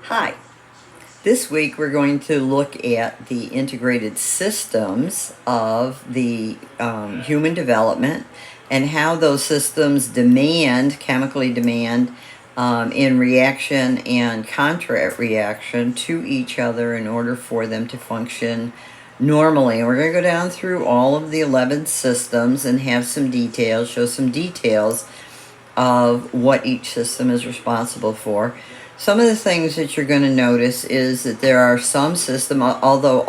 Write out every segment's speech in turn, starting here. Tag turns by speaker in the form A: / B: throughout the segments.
A: Hi. This week we're going to look at the integrated systems of the human development and how those systems chemically demand in reaction and contra reaction to each other in order for them to function normally. And we're going to go down through all of the 11 systems and have some details, show some details of what each system is responsible for. Some of the things that you're going to notice is that there are some systems, although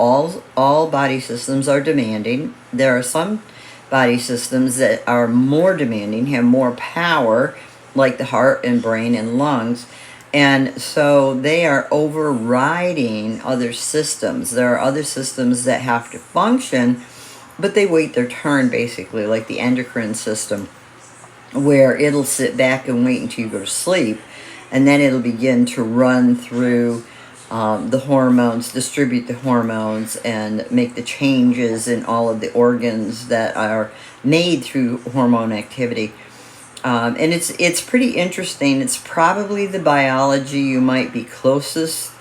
A: all body systems are demanding, there are some body systems that are more demanding, have more power, like the heart and brain and lungs. And so they are overriding other systems. There are other systems that have to function, but they wait their turn, basically, like the endocrine system, where it'll sit back and wait until you go to sleep, and then it'll begin to run through the hormones, distribute the hormones, and make the changes in all of the organs that are made through hormone activity. And it's pretty interesting. It's probably the biology you might be closest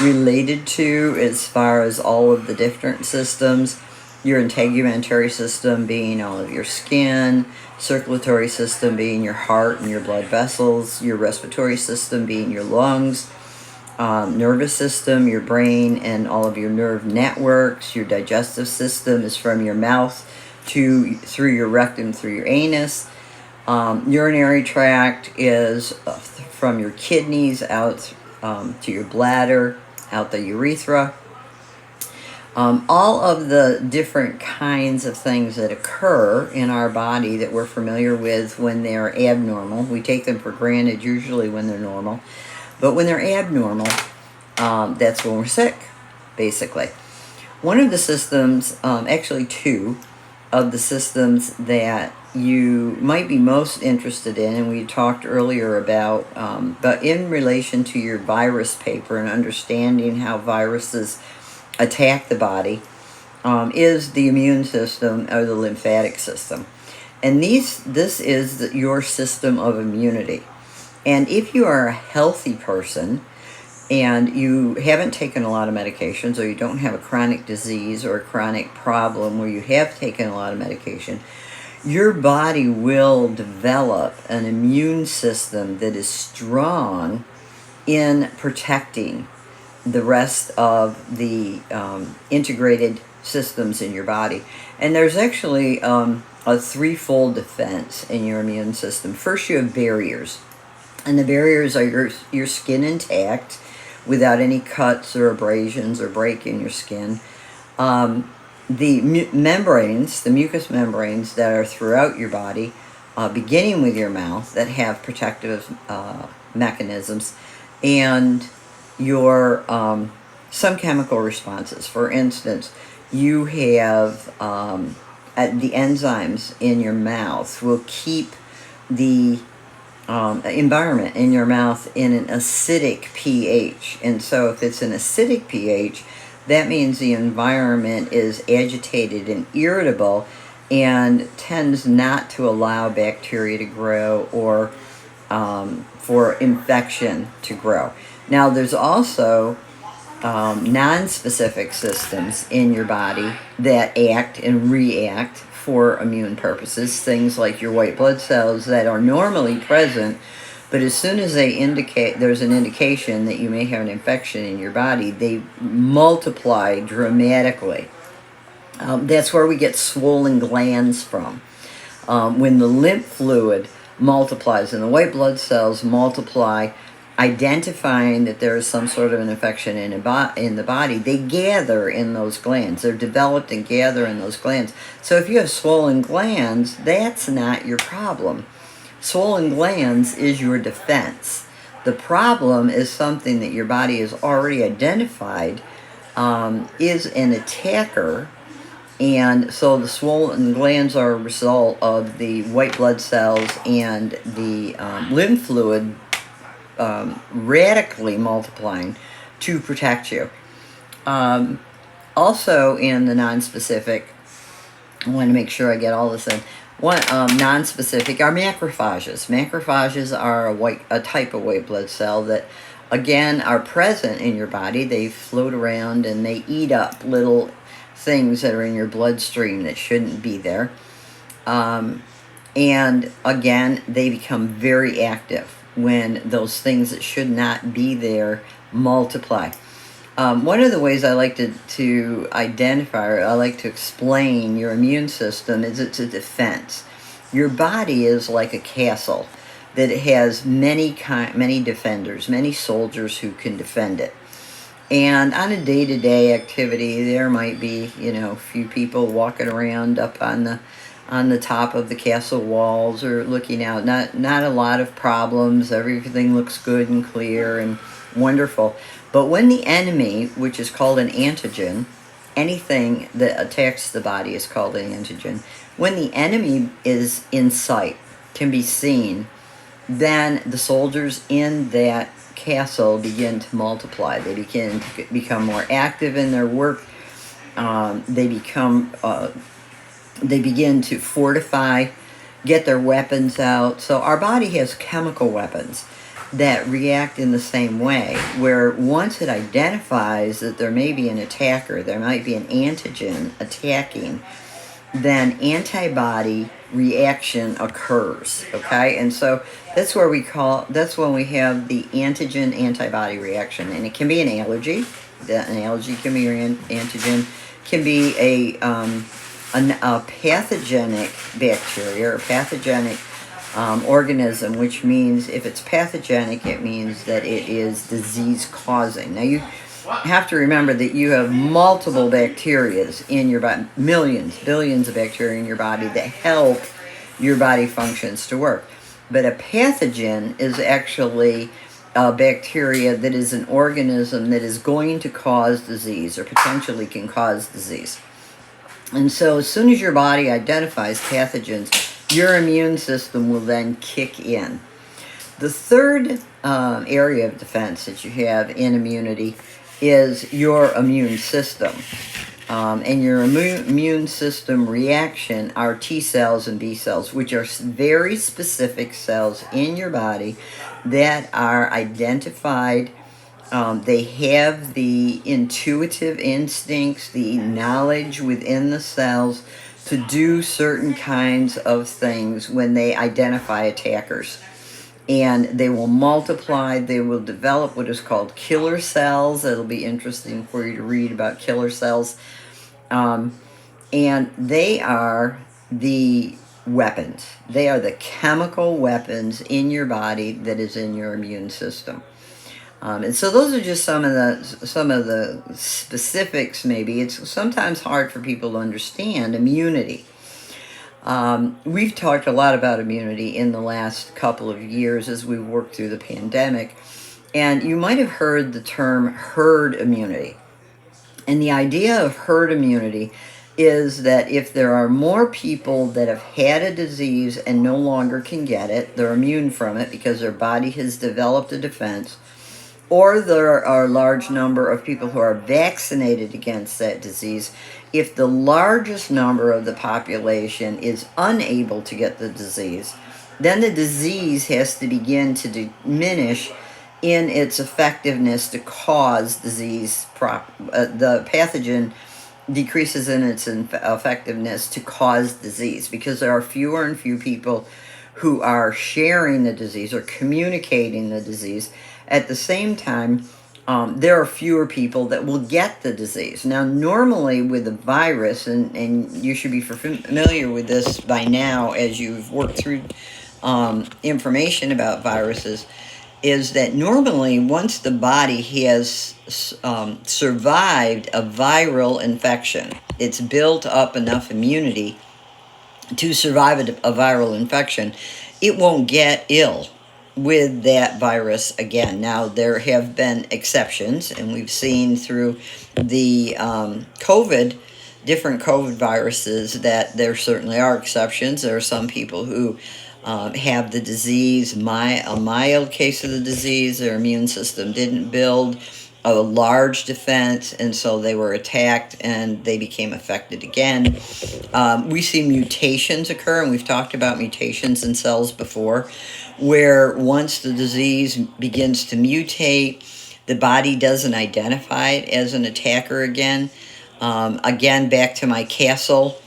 A: related to as far as all of the different systems. Your integumentary system being all of your skin, circulatory system being your heart and your blood vessels, your respiratory system being your lungs, nervous system, your brain and all of your nerve networks. Your digestive system is from your mouth through your rectum, through your anus. Urinary tract is from your kidneys out to your bladder, out the urethra. All of the different kinds of things that occur in our body that we're familiar with when they're abnormal. We take them for granted usually when they're normal. But when they're abnormal, that's when we're sick, basically. One of the systems, actually two of the systems that you might be most interested in, and we talked earlier about, but in relation to your virus paper and understanding how viruses attack the body, is the immune system or the lymphatic system. And this is your system of immunity. And if you are a healthy person and you haven't taken a lot of medications, or you don't have a chronic disease or a chronic problem where you have taken a lot of medication, your body will develop an immune system that is strong in protecting the rest of the integrated systems in your body. And there's actually a threefold defense in your immune system. First, you have barriers. And the barriers are your skin intact without any cuts or abrasions or break in your skin. The membranes, the mucous membranes that are throughout your body, beginning with your mouth, that have protective mechanisms, and your some chemical responses. For instance, you have the enzymes in your mouth will keep the environment in your mouth in an acidic pH. And so if it's an acidic pH, that means the environment is agitated and irritable and tends not to allow bacteria to grow or for infection to grow. Now, there's also non-specific systems in your body that act and react for immune purposes. Things like your white blood cells that are normally present, but as soon as there's an indication that you may have an infection in your body, they multiply dramatically. That's where we get swollen glands from. When the lymph fluid multiplies and the white blood cells multiply, identifying that there is some sort of an infection in the body, they gather in those glands. They're developed and gather in those glands. So if you have swollen glands, that's not your problem. Swollen glands is your defense. The problem is something that your body has already identified is an attacker. And so the swollen glands are a result of the white blood cells and the lymph fluid radically multiplying to protect you. Also in the non-specific, I want to make sure I get all this in. One non-specific are macrophages. Macrophages are a type of white blood cell that again, are present in your body. They float around and they eat up little things that are in your bloodstream that shouldn't be there. And again, they become very active when those things that should not be there multiply. One of the ways I like to identify, or I like to explain your immune system, is it's a defense. Your body is like a castle that has many defenders, many soldiers who can defend it. And on a day-to-day activity, there might be, a few people walking around up on the top of the castle walls or looking out. Not a lot of problems. Everything looks good and clear and wonderful. But when the enemy, which is called an antigen, anything that attacks the body is called an antigen. When the enemy is in sight, can be seen, then the soldiers in that castle begin to multiply. They begin to become more active in their work. They begin to fortify, get their weapons out. So our body has chemical weapons that react in the same way, where once it identifies that there may be an attacker, there might be an antigen attacking, then antibody reaction occurs, okay? And so that's when we have the antigen antibody reaction, and it can be an allergy. An allergy can be an antigen, can be a pathogenic bacteria or pathogenic organism, which means if it's pathogenic, it means that it is disease causing. Now you have to remember that you have multiple bacteria in your body, millions, billions of bacteria in your body that help your body functions to work. But a pathogen is actually a bacteria that is an organism that is going to cause disease or potentially can cause disease. And so as soon as your body identifies pathogens, your immune system will then kick in. The third area of defense that you have in immunity is your immune system. And your immune system reaction are T cells and B cells, which are very specific cells in your body that are identified. They have the intuitive instincts, the knowledge within the cells to do certain kinds of things when they identify attackers. And they will multiply, they will develop what is called killer cells. It'll be interesting for you to read about killer cells. And they are the weapons. They are the chemical weapons in your body that is in your immune system. And so those are just some of the specifics. Maybe it's sometimes hard for people to understand immunity. We've talked a lot about immunity in the last couple of years as we worked through the pandemic, and you might have heard the term herd immunity. And the idea of herd immunity is that if there are more people that have had a disease and no longer can get it, they're immune from it because their body has developed a defense, or there are a large number of people who are vaccinated against that disease, if the largest number of the population is unable to get the disease, then the disease has to begin to diminish in its effectiveness to cause disease. The pathogen decreases in its effectiveness to cause disease because there are fewer and fewer people who are sharing the disease or communicating the disease. At the same time, there are fewer people that will get the disease. Now, normally with a virus, and you should be familiar with this by now as you've worked through information about viruses, is that normally once the body has survived a viral infection, it's built up enough immunity to survive a viral infection, it won't get ill with that virus again. Now, there have been exceptions, and we've seen through the different COVID viruses, that there certainly are exceptions. There are some people who have the disease, a mild case of the disease, their immune system didn't build a large defense, and so they were attacked and they became affected again. We see mutations occur, and we've talked about mutations in cells before, where once the disease begins to mutate, the body doesn't identify it as an attacker again. Again, back to my castle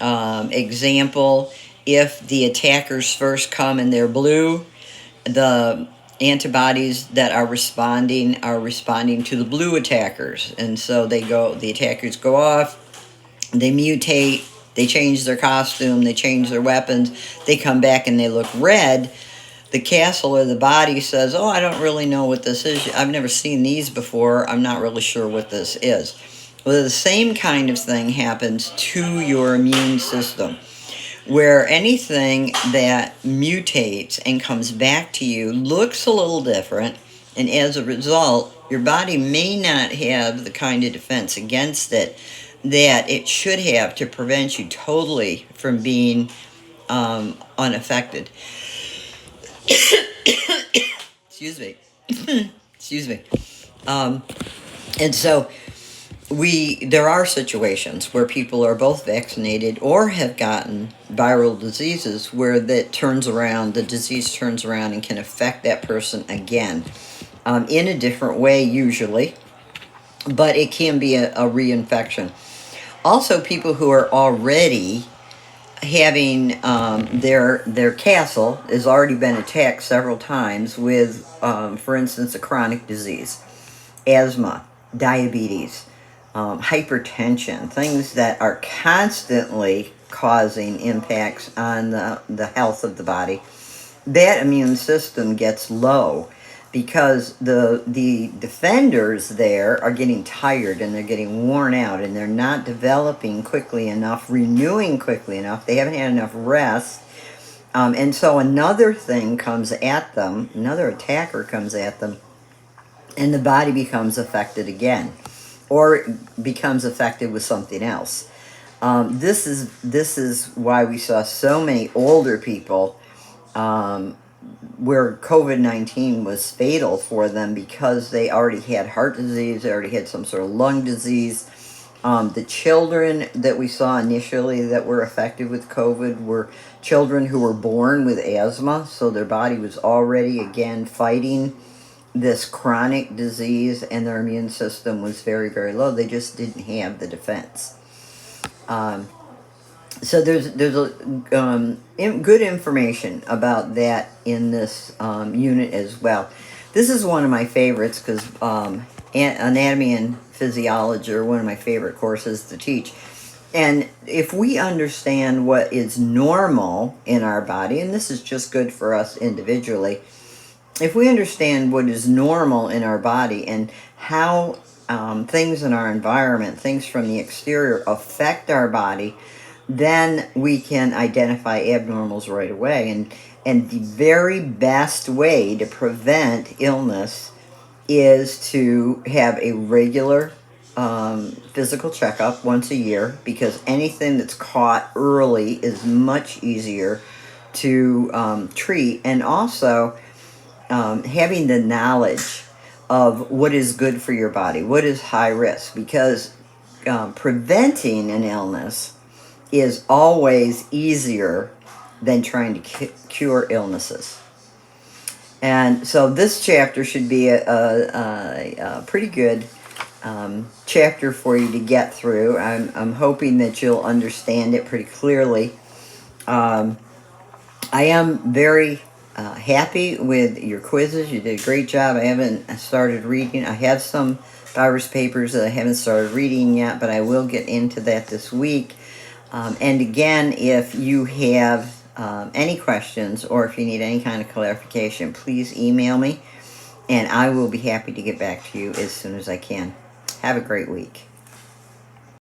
A: example, if the attackers first come and they're blue, the antibodies that are responding to the blue attackers, and so the attackers go off, they mutate, they change their costume, they change their weapons, they come back and they look red. The castle or the body says, oh, I don't really know what this is, I've never seen these before, I'm not really sure what this is. Well, the same kind of thing happens to your immune system, where anything that mutates and comes back to you looks a little different, and as a result, your body may not have the kind of defense against it that it should have to prevent you totally from being unaffected. Excuse me. Excuse me. And so there are situations where people are both vaccinated or have gotten viral diseases where the disease turns around and can affect that person again, in a different way usually, but it can be a reinfection. Also, people who are already having their castle has already been attacked several times with, for instance, a chronic disease, asthma, diabetes, hypertension, things that are constantly causing impacts on the health of the body. That immune system gets low because the defenders there are getting tired and they're getting worn out and they're not developing quickly enough, renewing quickly enough. They haven't had enough rest. And so another thing comes at them, another attacker comes at them, and the body becomes affected again, or becomes affected with something else. This is why we saw so many older people where COVID-19 was fatal for them, because they already had heart disease, they already had some sort of lung disease. The children that we saw initially that were affected with COVID were children who were born with asthma, so their body was already, again, fighting this chronic disease, and their immune system was very, very low. They just didn't have the defense. So there's good information about that in this unit as well. This is one of my favorites because anatomy and physiology are one of my favorite courses to teach. And if we understand what is normal in our body, and this is just good for us individually, if we understand what is normal in our body and how things in our environment, things from the exterior affect our body, then we can identify abnormals right away. And the very best way to prevent illness is to have a regular physical checkup once a year, because anything that's caught early is much easier to treat. And also having the knowledge of what is good for your body, what is high risk, because preventing an illness is always easier than trying to cure illnesses. And so this chapter should be a pretty good chapter for you to get through. I'm hoping that you'll understand it pretty clearly. I am very happy with your quizzes. You did a great job. I haven't started reading. I have some virus papers that I haven't started reading yet, but I will get into that this week. And again, if you have any questions or if you need any kind of clarification, please email me, and I will be happy to get back to you as soon as I can. Have a great week.